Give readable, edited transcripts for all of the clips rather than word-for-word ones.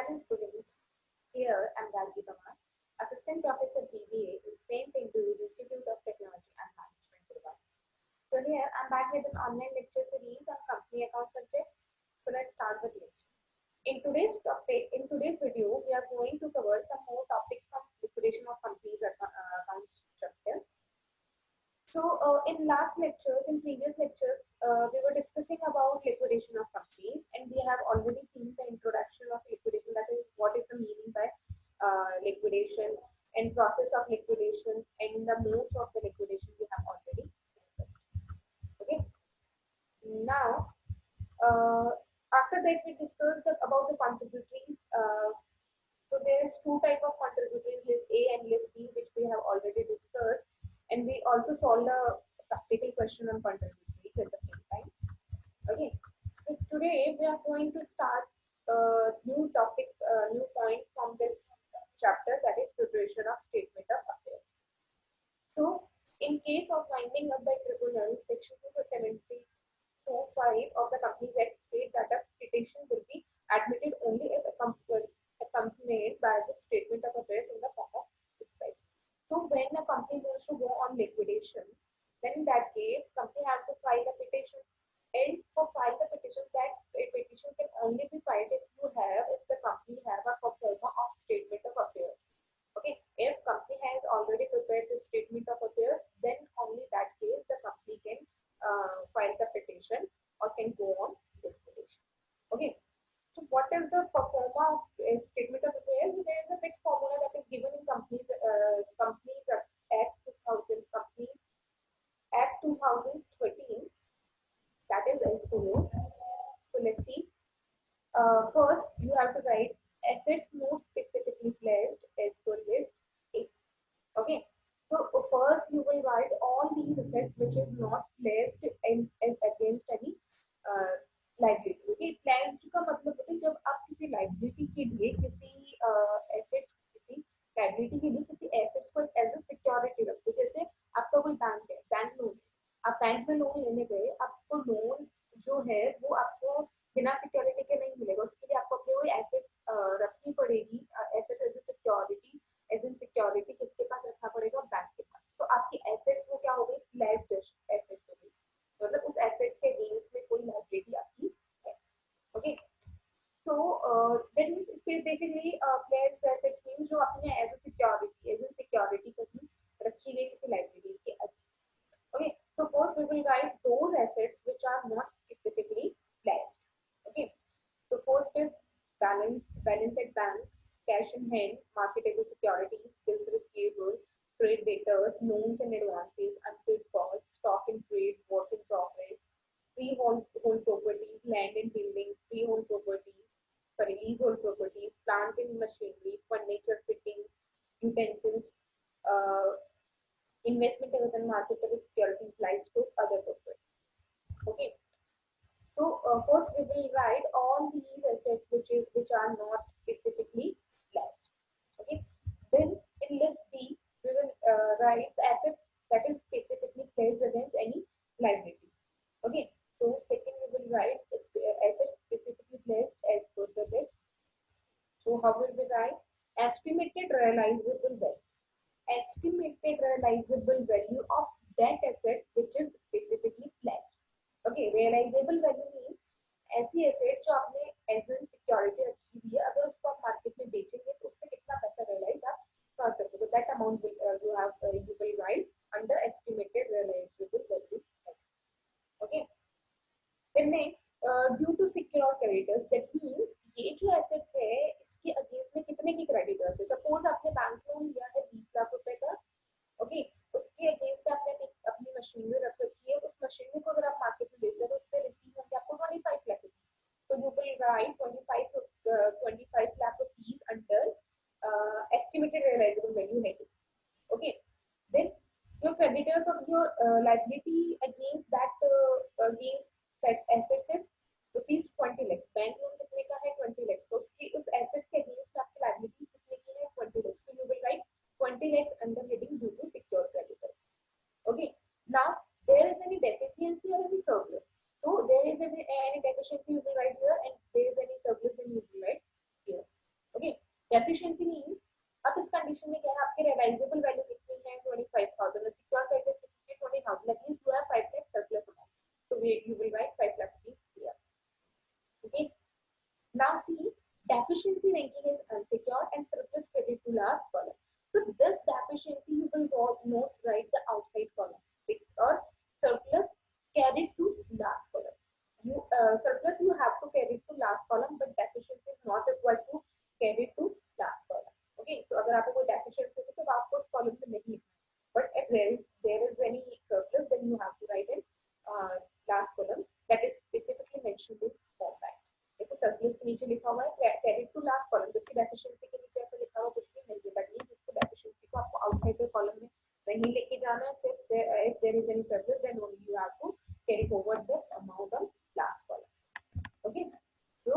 Hello students, here I'm Gargi Tamar, Assistant Professor BBA in St. Andrews Institute of Technology and Management, Gurgaon. So here I'm back with an online lecture series on company account subject. So let's start with lecture. In today's video, we are going to cover some more topics from liquidation of companies account structure. So in previous lectures, we were discussing about liquidation of companies, and we have already seen the introduction of liquidation. That is, what is the meaning by liquidation and process of liquidation, and the modes of the liquidation we have already discussed. Okay. Now, after that, we discussed about the contributories. So there is two type of contributories, list A and list B, which we have already discussed. And we also solved a practical question on contributories at the same time. Okay, so today we are going to start a new topic, new point from this chapter, that is preparation of statement of affairs. So, in case of winding up by tribunal, section 272(5) of the Companies Act states that a petition will be admitted only if accompanied by the statement of affairs in the form of dispatch. So when a company wants to go on liquidation, then in that case, company has to file a petition. And for file the petition, that a petition can only be filed if the company have a pro forma of statement of affairs. Okay, if company has already prepared the statement of affairs, then only that case the company can file the petition or can go on liquidation. Okay. So what is the pro forma of statement of affairs? There is a fixed formula that is given in Companies Act 2000, Companies Act 2013. That is as follows. So let's see. First, you have to write assets not specifically pledged as per list A. Okay. So first, you will write all these assets which is not pledged as against any liability. Okay, pledged का मतलब होता है जब आप किसी liability के लिए किसी एसेट्स किसी लाइबिलिटी के लिए किसी एसेट्स को एज अ सिक्योरिटी रखते. जैसे आपका कोई बैंक है, बैंक लोन, आप बैंक में लोन लेने गए, आपको लोन जो है वो आपको बिना सिक्योरिटी के नहीं मिलेगा. उसके लिए आपको अपने कोई एसेट्स रखनी पड़ेगी. Asset as a security, as in security किसके पास रखना पड़ेगा? बैंक के पास. तो आपकी एसेट्स वो क्या हो गई? प्लेज्ड एसेट्स हो गई. मतलब उस एसेट्स के अगेंस्ट में कोई लायबिलिटी आपकी है. Okay, so that means basically pledged assets means जो आपने एज अ सिक्योरिटी कहीं रखी गई किसी लायबिलिटी के against. Okay, so first we will write those assets which are not specifically pledged. Okay, so first is balance at bank, cash in hand, marketable securities, bills receivable, trade debtors, loans and advances, unpaid costs, stock in trade, work in progress, freehold properties, land and buildings, freehold properties, leasehold properties, plant and machinery, furniture, fittings, utensils, investment and marketable securities, livestock, other property. Okay. So first we will write all these assets which are not specifically pledged. Okay. Then in list B we will write the asset that is specifically pledged against any liability. Okay. So second we will write assets specifically pledged as per the list. So how will we write? Estimated realizable value. Estimated realizable value of that asset which is specifically pledged. Okay, realisable value means ऐसी asset जो आपने as an security रखी हुई है, अगर उसको आप market में बेचेंगे तो उससे कितना पैसा रियलाइज आप कर सकते हो. That amount you will write under estimated realizable value. Okay, then next due to secure creditors, that means ये जो एसेट है इसके अगेंस्ट में कितने की क्रेडिटर्स है. सपोज आपने बैंक लोन लिया है 20 लाख रुपए का. ओके, उसके अगेंस्ट में आपने अपनी मशीनरी रख रखी है. उस मशीनरी को अगर आप मार्केट में बेच रहे हो तो उससे रिसीव होंगे आपको 25 लाख रुपीज. तो you will write 25 lakh rupees under estimated realisable value है. Okay, then your creditors of your liability against that asset is rupees 20 lakhs. Bank loan कितने का है? 20 lakhs. तो उसकी उस एसेट के अगेंस्ट आपकी लायबिलिटी कितने की है? 20 lakhs. So you will write 20 lakhs under heading due to secure creditors. Okay, now there is any deficiency or any surplus. So there is any deficiency you will write here, and there is any surplus then you will write here. Deficiency means अब इस condition में क्या है, आपके realisable value कितनी है 25000, secure creditors कितनी है 20000, that means you have 5 lakh surplus amount, so you will write 5 lakh rupees here. Okay, now see, deficiency ranking is unsecured and surplus credit to last column. So this deficiency you will not write the outside column or surplus carried to last column. You surplus you have to carry to last column, but deficiency is not required to carry to last column. Okay, so अगर आपको कोई deficiency है तो आपको उस column में नहीं लिखना, but if there is any surplus, then you have to write in last column that is specifically mentioned in format. देखो surplus के नीचे लिखा हुआ है carry to last column, जबकि deficiency के नीचे ऐसा लिखा हुआ कुछ भी नहीं है, that means इसको deficiency को आपको outside the column में नहीं लेके जाना है, सिर्फ if there is any surplus then only you have to carry forward this amount on last column. Okay, so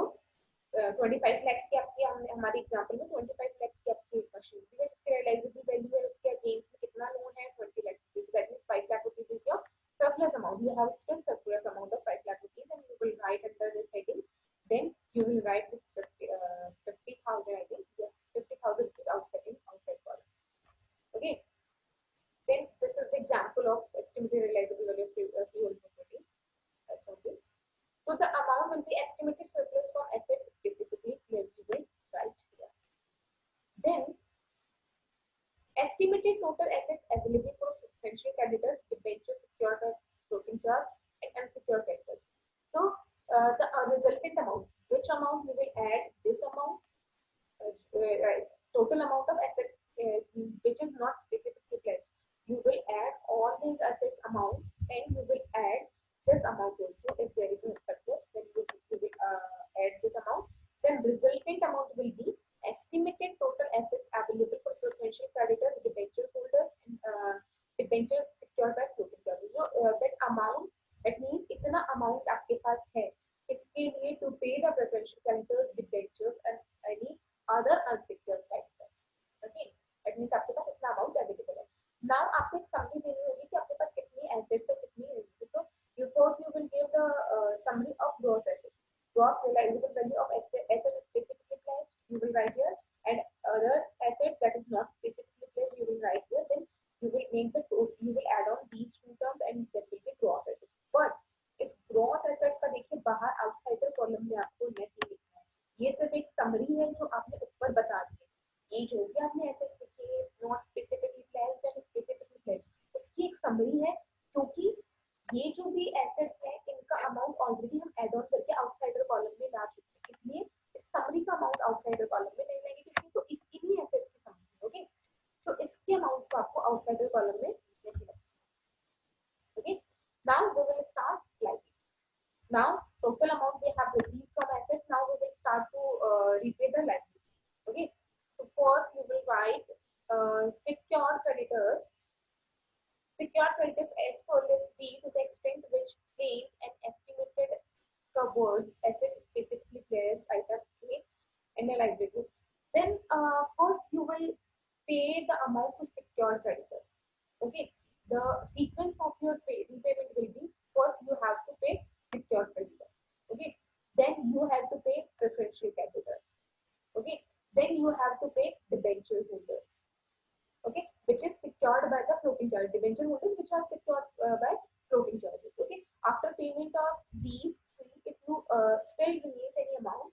25 lakhs की आपकी हमारी एग्जांपल में 25 lakhs की आपकी मशीनरी है, इसकी रियलाइजेबल वैल्यू है, उसके अगेंस्ट में कितना लोन है 20 lakhs rupees, that means 5 lakh rupees is your surplus amount. You have still surplus amount of 5 lakh rupees and you will write under this heading, then you will write this 50,000, I think, yes, 50,000 is outside column. Okay, then this is the example of estimated realizable value of freehold property. Okay, so the amount will be estimated surplus from assets specifically eligible right here. Then estimated total assets available for potential creditors, debentures, secured by floating charge, and unsecured creditors. So the resultant amount, which amount you will add this amount, total amount of assets which is not specifically pledged. You will add all these assets amount and you will add this amount also. If there is a surplus, then you will add this amount. Then resultant amount will be estimated total assets available for potential creditors, debenture holders, and debenture secured by floating charges. So that amount, that means कितना amount आपके पास है इसके लिए to pay the preferential creditors, debentures, and any other unsecured creditors. Okay, that means आपके पास इतना amount available है. Now आपको एक summary देनी होगी कि आपके पास कितनी assets और कितनी नहीं. So you will give the summary of gross assets. Gross realizable value of assets specifically pledged, you will write here, and other assets that is not specifically pledged, you will write here. Then you will make the you will add on these two terms and that will be gross assets. But इस gross assets का देखिए बाहर outsider column में आपको नहीं लिखना है. ये सिर्फ एक summary है जो आपने ऊपर बता दी. ये जो भी आपने assets लिखे हैं not specifically pledged and specifically pledged, उसकी एक summary है, क्योंकि ये जो भी एसेट्स है इनका अमाउंट ऑलरेडी हम एड ऑन करके आउटसाइडर कॉलम में ला चुके हैं, इसलिए इस समरी का अमाउंट आउटसाइडर कॉलम में नहीं लाएंगे क्योंकि तो इसकी ही एसेट्स की समरी है. ओके, तो इसके अमाउंट को आपको आउटसाइडर कॉलम में नहीं लगेगा. Okay, now we will start like now total amount we have received from assets, now we will start to repay the liability. Okay, so first you will write secured creditors. Secured creditors as follows be to the extent which claims and estimated covered assets specifically pledged items in a liability. Then first you will pay the amount to secured creditors. Okay, the sequence of your repayment will be first you have to pay secured creditors. Okay, then you have to pay preferential creditors. Okay, then you have to pay debenture holders. Okay, which is secured by the floating charge, debenture holders which are secured by floating charges. Okay, after payment of these three, if you still remains any amount,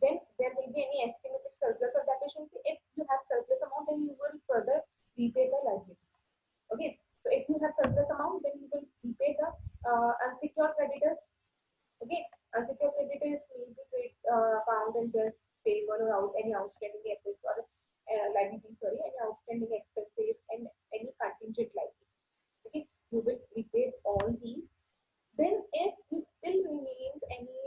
then there will be any estimated surplus or deficiency. If you have surplus amount, then you will further repay the liability. Okay, so if you have surplus amount, then you will repay the unsecured creditors. Okay, unsecured creditors will be paid account and just payable or out any outstanding assets or liability, sorry, any outstanding expenses and any contingent liability. Okay, you will repay all these. Then if you still remains any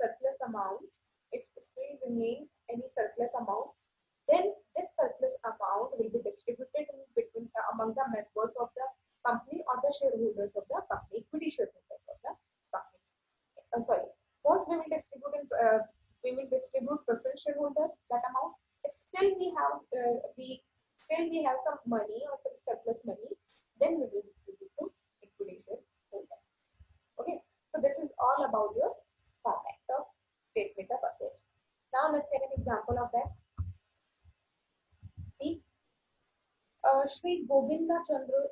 surplus amount, if still remains any surplus amount, then this surplus amount will be distributed in between among the members of the company or the shareholders of the company, equity shareholders of the company. Sorry, first we will distribute preference shareholders that amount. If still we have some money or some surplus money, then we will distribute to equity shareholders. Okay, so this is all about your format of statement of affairs. Now let's have an example of that. Shri Govinda Chandra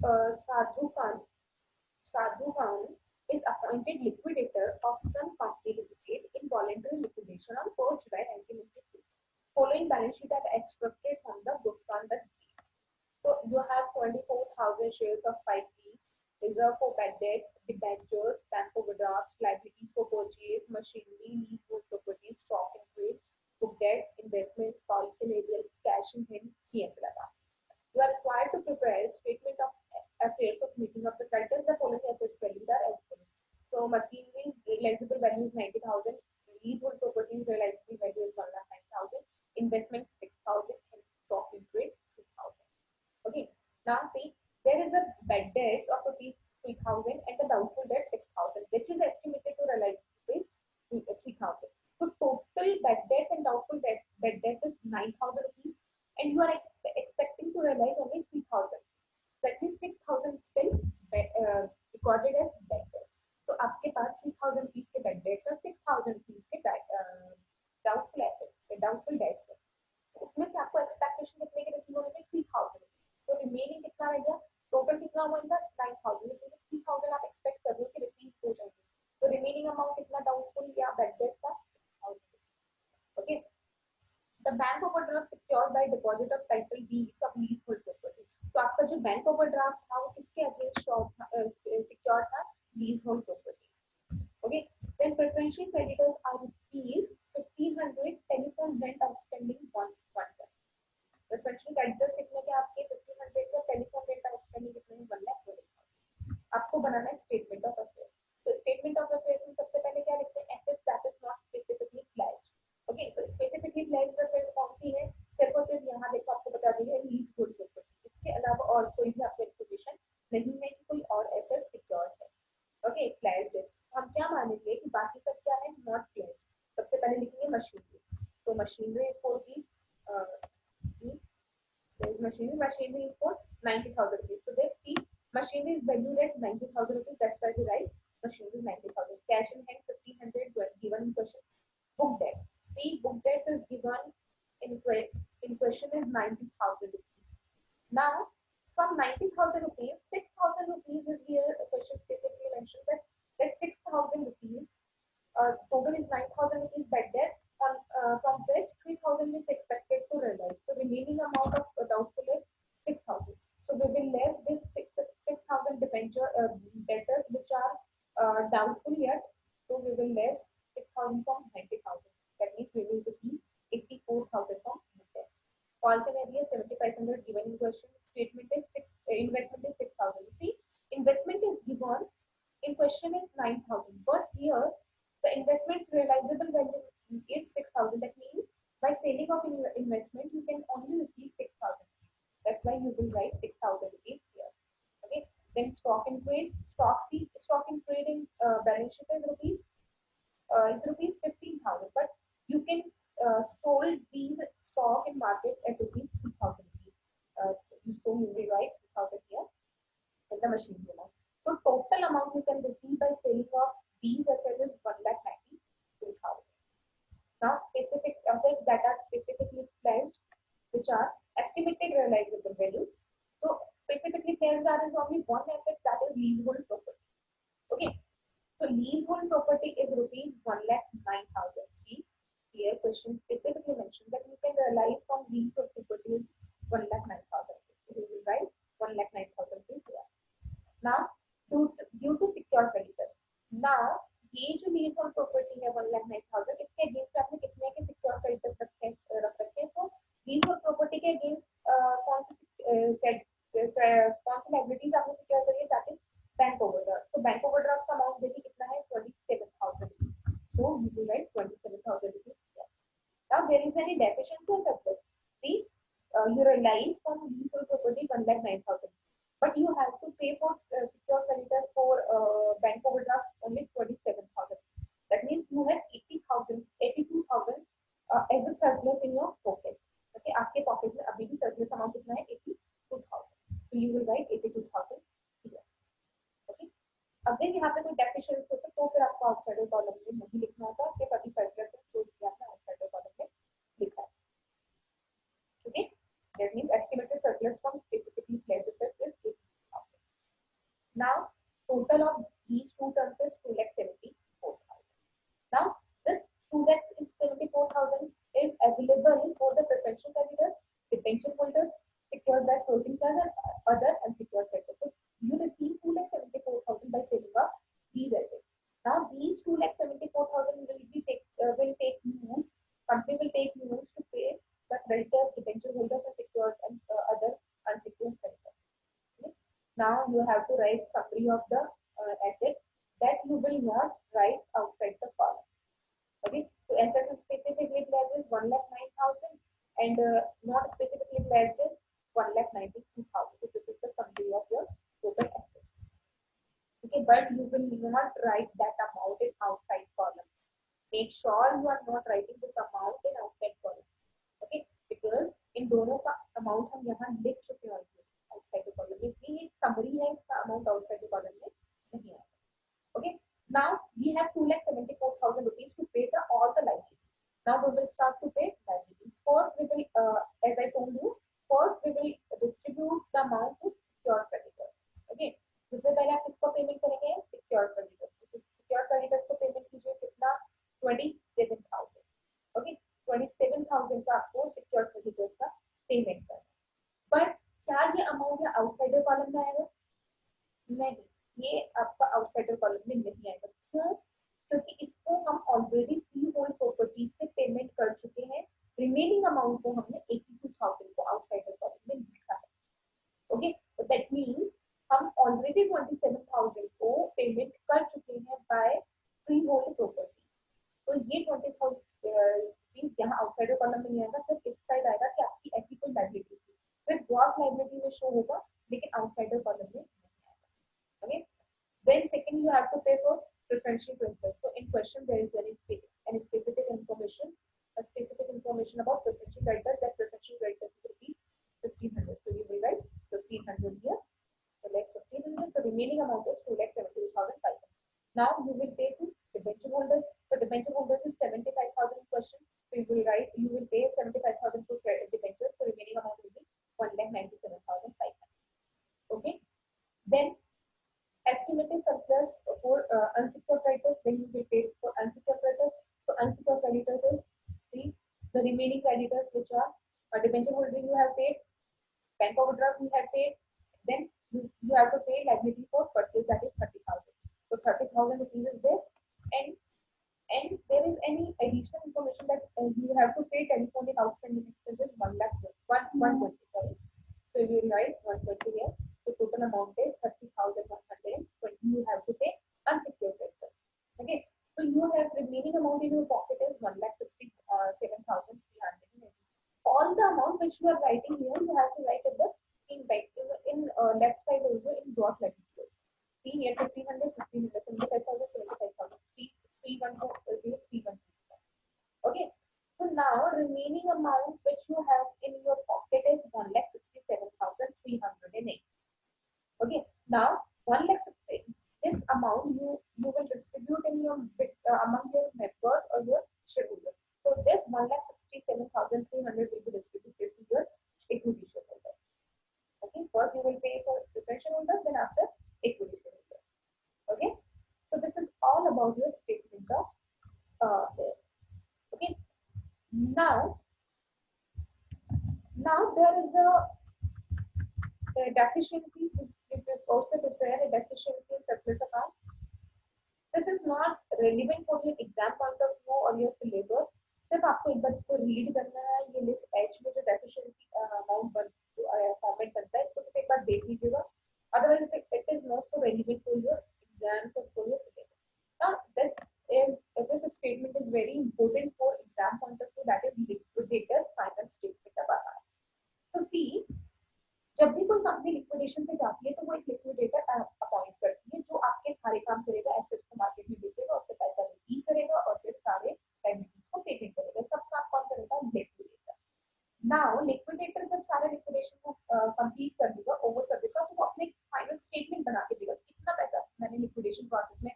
Sadhu Khan is appointed liquidator of Sun Company Limited in voluntary liquidation on 1st July 1993, following balance sheet that extracted from the books on the date. So you have 24,000 shares of 5P, reserve for bad debts, debentures, bank overdrafts, liabilities for purchase, machinery, leasehold properties, stock and trade, book debt, investments, policy liability, cash in hand, PM lada. You are required to prepare a statement of affairs of meeting of the creditors. The following assets values are as follows. So machinery's realizable value is 90,000, leasehold properties realizable value is 1,09,000, investment 6,000, and stock in trade 6,000. Okay. Now see, there is a bad debts of rupees 3,000 and the doubtful debt 6,000, which is estimated to realize rupees 3,000. So total bad debts and doubtful bad debts is 9,000 rupees, and you are expecting to realize only 3,000. That means 6,000 still recorded as bad debts. तो आपके पास 3,000 rupees के bad debts और 6,000 rupees के doubtful assets, doubtful debts है. उसमें से आपको expectation कितने के रिसीव होने थे? 3,000. तो रिमेनिंग कितना रह गया? टोटल कितना हुआ इनका? 9,000. इसमें 3,000 आप एक्सपेक्ट कर रहे हो कि रिसीव हो जाएंगे. तो रिमेनिंग अमाउंट कितना डाउटफुल या बैड डेट्स का? 6,000. Okay. The bank overdraft secured by deposit of title deeds of leasehold property. तो आपका जो बैंक ओवरड्राफ्ट था वो किसके अगेंस्ट सिक्योर था? Leasehold property. Okay. Then preferential creditors are rupees 1,500 telephone rent outstanding 1. Preferential creditors कितने के आपके? 1,500 के. टेलीफोन रेंट आउटस्टैंडिंग कितने? 1,20,000. आपको बनाना है स्टेटमेंट ऑफ अफेयर्स. तो स्टेटमेंट ऑफ अफेयर्स में सबसे पहले क्या लिखते हैं? Assets that is not specifically pledged. Okay. तो स्पेसिफिकली प्लेज्ड एसेट कौन सी है? सिर्फ और सिर्फ यहाँ देखो आपको बता दी है लीजहोल्ड प्रॉपर्टी. इसके अलावा और कोई भी आपको इन्फॉर्मेशन नहीं है कि कोई और एसेट सिक्योर्ड है. ओके. प्लेज्ड है. हम क्या मानेंगे कि बाकी सब क्या है? Not pledged. सबसे पहले लिखेंगे मशीनरी. तो machinery is for the machinery is for 90,000 rupees. So let's see, machinery is valued at 90,000 rupees. That's why we write machinery is 90,000. Cash in hand 1,500 given in question. Book debt. See, book debt is given in question is 90,000 rupees. Now, from 90,000 rupees, 6,000 rupees is here. A question specifically mentioned that 6,000 rupees. Total is 9,000 rupees bad debt. From which 3,000 is expected to realize. So remaining amount of doubtful is 6,000. So we will less this 6,000 debenture debtors which are doubtful yet. So we will less 6,000 from 90,000. That means we will receive 84,000 from debt. False scenario 7,500 given in question. Statement is investment is 6,000. See, investment is given in question is 9,000, but here the investment's realizable value is 6,000. That means by selling of investment you can only receive 6,000. That's why you will write 6,000 rupees here. Okay. Then stock and trade. Stock and trade in balance sheet is rupees 15,000. But you can sold these stock in market at rupees 3,000 rupees. So you will write 3,000 here in the machine amount. So total amount you can receive by selling of these assets is 1,92,000. Now specific assets that are specifically pledged, which are estimated realizable value. So specifically pledged there is only one asset, that is leasehold property. Okay. So leasehold property is rupees 1,09,000. See, here question specifically mentioned that you can realize from leasehold property is 1,09,000. So we will write 1,09,000 here. Now due to secure creditors. Now ये जो leasehold property है 1,09,000, इसके against आपने कितने के secure creditors रख रखे हैं? तो लीजहोल्ड प्रॉपर्टी के अगेंस्ट कौन सी लायबिलिटीज आपने सिक्योर करी है? That is bank overdraft. So bank overdraft का अमाउंट देखिए कितना है? 27,000. So you will write 27,000 rupees here. Now there is any deficiency or surplus. See, you realize from leasehold property 1,09,000. But you have to pay for secure creditors for bank overdraft only 27,000. That means you have 82,000 as a surplus in your pocket. Okay, आपके pocket में अभी भी surplus amount कितना है? 82,000. So you will write 82,000 here. Okay. अगर यहाँ पे कोई deficiency होता तो फिर आपको outsider column में नहीं लिखना होता. सिर्फ अभी surplus है तो इसलिए आपने outsider column में लिखा है. Okay. That means estimated surplus 74,000 is available for the preferential creditors, debenture holders, secured by floating charge and other unsecured creditors. So you receive 2,74,000 by selling off these assets. Now these 2,74,000 will take use. Company will take use to pay the creditors, debenture holders, and secured and other unsecured creditors. Okay? Now you have to write summary of the assets that you will not write outside the column. Okay, so assets specifically pledged is 1,09,000 and not specifically pledged is 1,92,000. So this is the summary of your total assets. Okay, but you will not write that amount in outside column. Make sure you are not writing this amount in outside column. Okay, because in दोनों का amount हम यहाँ लिख चुके हैं outside the column. इसलिए summary है इसका amount outside the column में नहीं आएगा. Okay, now we have 2,74,000 rupees to pay all the liabilities. Now we will start to pay liabilities. First we will, as I told you, first we will distribute the amount to secured creditors. Okay, सबसे पहले आप किसको payment करेंगे? Secured creditors. Secured creditors को payment कीजिए कितना? 27,000. Okay, 27,000 का आपको secured creditors का पेमेंट करना. But क्या ये अमाउंट या आउटसाइडर कॉलम में आएगा? नहीं, ये आपका आउटसाइडर कॉलम में नहीं आएगा. क्यों? क्योंकि इसको हम ऑलरेडी फ्री होल्ड प्रॉपर्टी से पेमेंट कर चुके हैं. रिमेनिंग अमाउंट को हमने 82,000 को आउटसाइडर कॉलम में लिखा है. ओके, तो दैट मींस हम ऑलरेडी 27,000 को पेमेंट कर चुके हैं बाय फ्री होल्ड प्रॉपर्टी. तो ये 20,000 यहाँ आउटसाइडर कॉलम में नहीं आएगा. सिर्फ इस साइड आएगा कि आपकी ऐसी कोई लायबिलिटी थी, सिर्फ ग्रॉस लायबिलिटी में शो होगा लेकिन आउटसाइडर कॉलम में नहीं आएगा. Okay, then second you have to pay for preferential creditors. So in question there is any specific information about preferential creditors. That preferential creditors will be 1,500. So you will write 1,500 here. So next 1,500. So remaining amount is 2,72,500. Now you will pay to debenture holders. So debenture holders is 75,000 in question. So you will pay 75,000 to debentures. So remaining amount will be 1,97,500. Okay. Then estimated surplus for unsecured creditors. Then you will pay for unsecured creditors. So unsecured creditors is, see, the remaining creditors which are debenture holder you have paid, bank overdraft you have paid, then you have to pay liability for purchase, that is 30,000. So 30,000 rupees is there, and there is any additional information that you have to pay telephonic outstanding expenses 120. Sorry, so you will write 120 here. So total amount is 30,120. You have to pay unsecured creditors. Okay, so you have remaining amount in your pocket is 1,67,300. All the amount which you are writing here, you have to write at the in left side also in gross liability. See here 1,500, 75,000, 75,000, 3,1,0, 3,1. Okay, so now remaining amount which you have in your pocket is 1,67,308. Okay, now 1 lakh this amount you will distribute in your among your members or your shareholders. So this 1,67,300 will be distributed to your equity shareholders. Okay, first you will pay for preferential holders, then after equity shareholders. Okay, so this is all about your statement of this. Okay, now there is a deficiency. You also prepare a deficiency surplus account. This is not relevant for your exam point of view or your syllabus. सिर्फ आपको एक बार इसको read करना है. ये list H में जो deficiency amount format बनता है, इसको सिर्फ एक बार देख लीजिएगा. Otherwise it is not so relevant for your exam और for your syllabus. Now this statement is very important for exam point of view, that is liquidator's final statement of accounts. So see, जब भी कोई company liquidation पे जाती है तो वो एक लिक्विडेटर अपॉइंट करती है जो आपके सारे काम करेगा, एसेट्स को मार्केट में बेचेगा, उससे पैसा रिसीव करेगा और फिर सारे लायबिलिटीज को पेमेंट करेगा. सब काम कौन करेगा? लिक्विडेटर. नाउ लिक्विडेटर जब सारे लिक्विडेशन को कंप्लीट कर देगा, ओवर कर देगा, तो वो अपने फाइनल स्टेटमेंट बना के देगा कितना पैसा मैंने लिक्विडेशन प्रोसेस में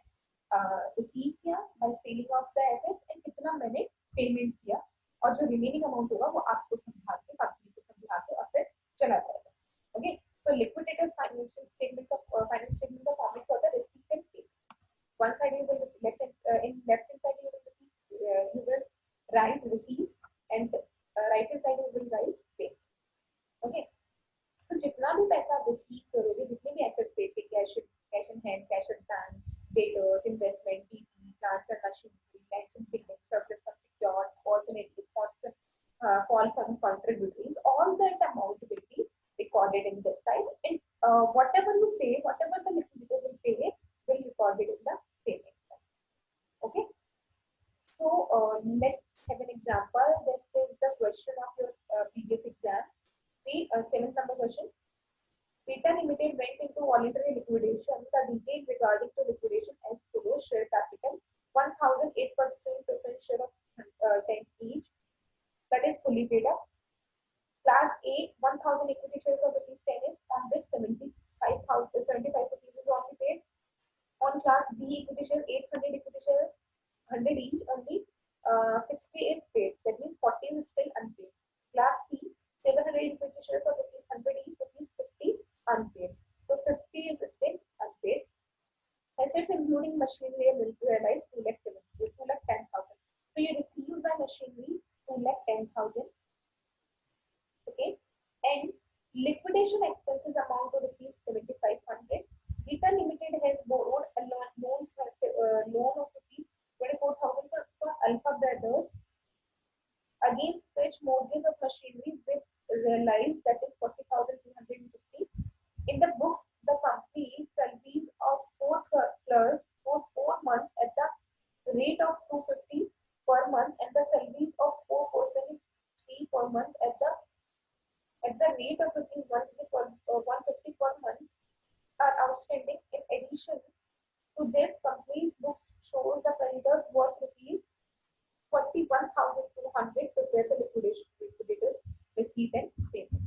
रिसीव किया by selling of the assets and कितना मैंने पेमेंट किया, और जो रिमेनिंग अमाउंट होगा वो आपको संभाल के कंपनी को संभाल के और फिर चला जाएगा. Okay, so liquidator's financial statement of format for the receipt and payment. One side you will in left hand side you will write receipts and right hand side you will write pay. Okay, so जितना भी पैसा आप receive करोगे, जितने भी asset पे थे, cash in hand, cash in bank, debtors, investment, PP, plants and machinery, lands and buildings, surplus secured, alternative fall from contributories, all that amount will be recorded in this side, and whatever you pay, whatever the liquidator will pay, will be recorded in the payment side. Okay, so let's have an example. This is the question of your previous exam. The 7th number question. Beta Limited went into voluntary liquidation. The details regarding to liquidation as follows: share capital 1,008% preference share of 10 each, that is fully paid up. Class A 1,000 equity shares of rupees 10 is, on which 75 rupees is only paid. On Class B equity shares 800 equity shares 100 each, only 60 is paid. That means 40 is still unpaid. Class C 700 equity shares of rupees 100 each, rupees 50 unpaid. So 50 is still unpaid. Assets including machinery and realized 2,10,000. So you receive the machinery 2,10,000. Okay, and liquidation expenses amount to rupees 7,500. Beta Limited has borrowed a loan of rupees 24,000 for Alpha Brothers, against which mortgage of machinery with realized, that is 40,250. In the books, the company salaries of 4 clerks for 4 months at the rate of 250 per month, and the salaries of 4 persons per month at the rate of rupees 150 per month are outstanding. In addition to this, company's books shows the creditors worth rupees 41,200 to prepare the liquidators receipt and payment.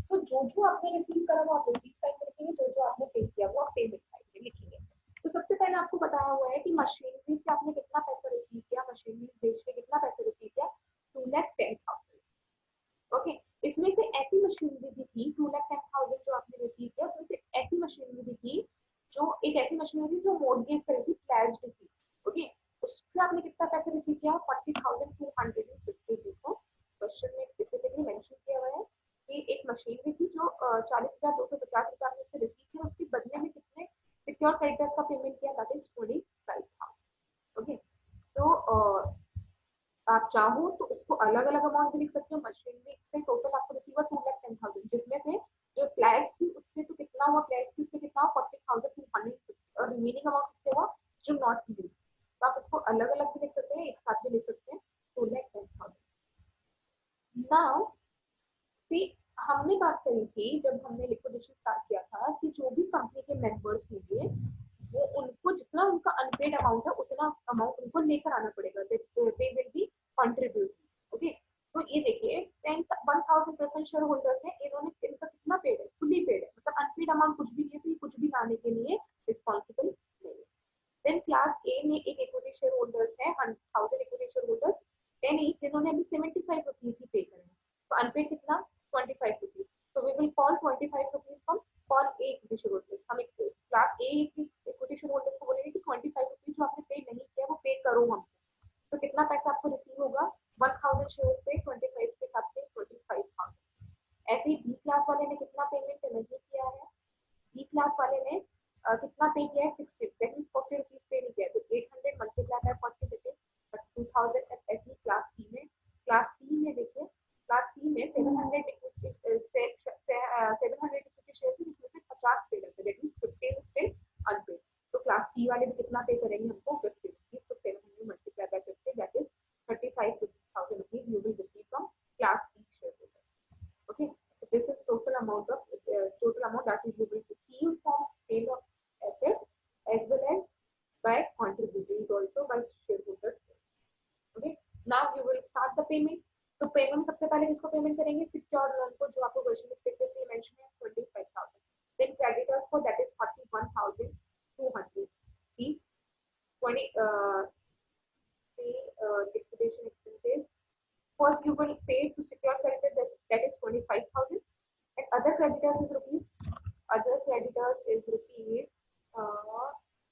तो जो आपने receive करा वो आप receipt side में लिखेंगे, जो आपने पे किया वो आप पेमेंट साइड में लिखेंगे. तो सबसे पहले आपको बताया हुआ है कि मशीनरी से आपने कितना पैसा रिसीव किया, मशीनरी बेच के कितना पैसा रिसीव किया, 2,10,000. ओके, इसमें से ऐसी मशीनरी भी थी 2,10,000 जो आपने रिसीव किया, उसमें से ऐसी मशीनरी भी थी जो एक ऐसी मशीनरी थी जो मॉर्गेज पर थी, प्लेज्ड थी. ओके, उससे आपने कितना पैसा रिसीव किया, 40,250. देखो क्वेश्चन में स्पेसिफिकली मेंशन किया हुआ है कि एक मशीनरी थी जो 40,250 रुपए आपने उससे रिसीव किया, उसके बदले में कितने सिक्योर क्रेडिटर्स का पेमेंट किया, दैट इज 25,000. ओके, तो आप चाहो तो उसको अलग अलग अमाउंट भी लिख सकते हो. मशीनरी से टोटल आपको रिसीव 2,10,000, जिसमें से जो प्लेज थी उससे तो कितना हुआ, प्लेज थी उससे कितना 40,250, और रिमेनिंग अमाउंट किससे हुआ, जो नॉट यूज. तो आप उसको अलग अलग भी लिख सकते हैं, एक साथ भी लिख सकते हैं, 2,10,000. नाउ हमने बात करी थी जब हमने लिक्विडेशन स्टार्ट किया था कि जो भी कंपनी के मेंबर्स होंगे वो उनको जितना उनका अनपेड अमाउंट है उतना अमाउंट उनको लेकर आना पड़ेगा. They will be contribute. Okay, तो ये देखिए 1,000 प्रेफरेंस शेयर होल्डर्स हैं, इन्होंने इनका कितना पेड है, फुली पेड है, मतलब अनपेड अमाउंट कुछ भी नहीं है, कुछ भी लाने के लिए रिस्पॉन्सिबल नहीं है. देन क्लास ए में एक इक्विटी शेयर होल्डर्स है 1,000 इक्विटी शेयर होल्डर्स, 10 ईच, जिन्होंने अभी 75 रुपीज ही पे करे हैं. तो अनपेड कितना, 25 रुपीज. तो we will call 25 rupees from call A equity share holders. हम एक class A equity share holders को बोलेंगे कि 25 रुपीज जो आपने पे नहीं किया वो पे करो हमको. तो कितना पैसा आपको रिसीव होगा, 1,000 शेयर्स पे 25 के हिसाब से 25,000. ऐसे ही बी क्लास वाले ने कितना पेमेंट नहीं किया है, बी क्लास वाले ने कितना पे किया है, 60, दैट मींस 40 रुपीज पे नहीं किया. तो 800 मल्टीप्लाई बाय 40 दैट इज 2,000. ऐसे क्लास सी में देखिए, क्लास सी में 700 इक्विटी शेयर्स है, जिसमें से 50 पे लगते, दैट मींस 15 स्टिल अनपेड. तो क्लास सी वाले भी कितना पे करेंगे हमको, 50 रुपीज. तो 700 multiply by 50 that is 35,000 rupees you will receive from class C share holders. Okay, so this is total amount that is you will receive from sale of assets as well as by contributories also by shareholders. Okay, now you will start the payment. तो payment सबसे पहले किसको payment करेंगे, secure loan को, जो आपको question में specifically mention है 25,000. देन क्रेडिटर्स को, that is 41,200. See 20 liquidation expenses. First, you will pay to secure creditors, that is 25,000, and other creditors is rupees.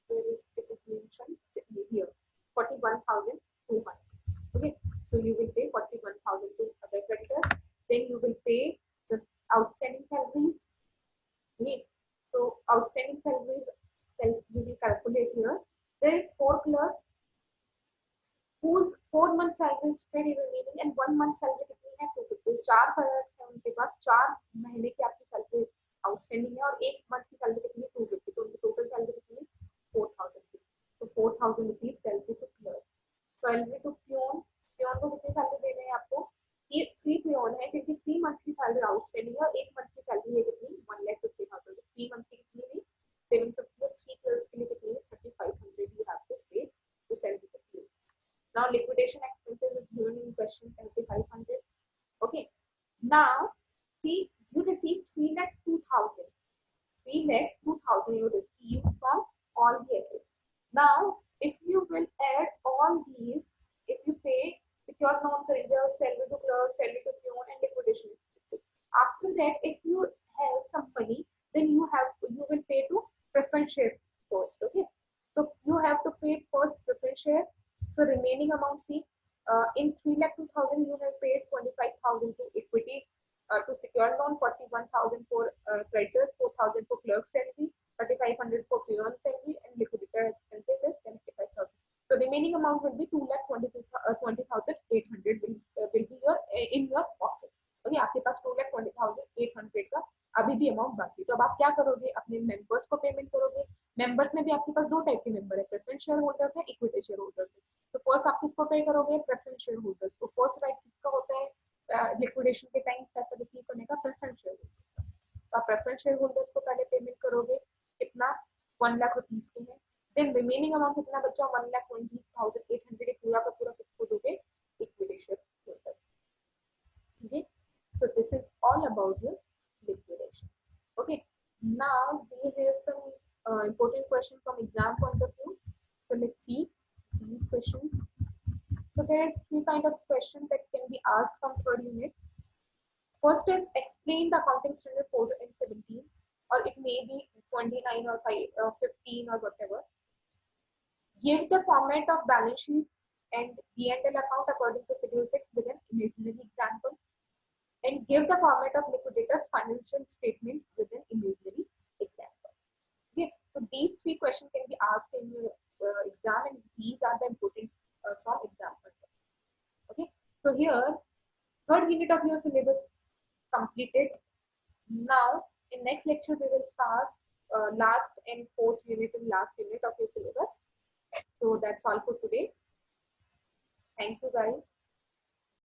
Where is it is mentioned here, 41,200. Okay, so you salary is steady remaining and 1 month salary कितनी है 250. 4 करोड़ है उनके पास, 4 महीने की आपकी salary outstanding है और 1 month की सैलरी कितनी है 250. तो उनकी टोटल सैलरी कितनी है 4000 की. तो 4000 rupees salary to clerk. Salary to peon, peon को कितनी सैलरी दे रहे हैं आपको, ये 3 प्यून है जिनकी 3 मंथ्स की सैलरी आउटस्टैंडिंग है और 1 मंथ की सैलरी है कितनी 1,50,000. 3 मंथ्स की कितनी हुई 750. 3 क्लर्क्स के लिए कितनी है 3500 you have to pay to salary to peon. Now liquidation expenses is given in question 7500. Okay. Now see you receive 3,02,000. 3,02,000 you receive from all the assets. Now if you will add all these, if you pay secure non-creditors, salary to clerk, salary to peon and liquidation expenses. After that if you have some money then you will pay to preference share first. Okay. So you have to pay first preference share. So remaining amount, see, in 3,02,000 you have paid 25,000 to equity, to secure loan, 41,000 for creditors, 4,000 for clerk salary, 3,500 for peon salary, and liquidator expenses is 75,000. So remaining amount will be 2,20,800 will be your in your pocket. Okay, आपके पास 2,20,800 का अभी भी amount बाकी. तो अब आप क्या करोगे, अपने मेंबर्स को पेमेंट करोगे. मेंबर्स में भी आपके पास दो टाइप के मेंबर है, प्रेफरेंस शेयर होल्डर्स है, इक्विटी शेयर होल्डर्स है. तो फर्स्ट आप किसको पे करोगे, प्रेफरेंस शेयर होल्डर्स. तो फर्स्ट राइट किसका होता है लिक्विडेशन के टाइम पैसा रिसीव करने का, प्रेफरेंस शेयर होल्डर्स का. तो आप प्रेफरेंस शेयर होल्डर्स को पहले पेमेंट करोगे कितना 1 लाख रुपीज के हैं. देन रिमेनिंग अमाउंट कितना बचा 1,20,800 पूरा का पूरा किसको दोगे, equity share holders. Okay, so this is all about your liquidation. Okay, now we have some important question from exam point of view. So let's see these questions. So there is 3 kind of questions that can be asked from third unit. First is explain the accounting standard 4 and 17, or it may be 29 or 5 or 15 or whatever. Give the format of balance sheet and P&L account according to schedule 6 with an imaginary example, and give the format of liquidators financial statement with an imaginary example. Okay, so these 3 questions can be asked in your exam, and these are the important from exam. Okay, so here third unit of your syllabus completed. Now in next lecture we will start last and fourth unit and last unit of your syllabus. So that's all for today. Thank you guys.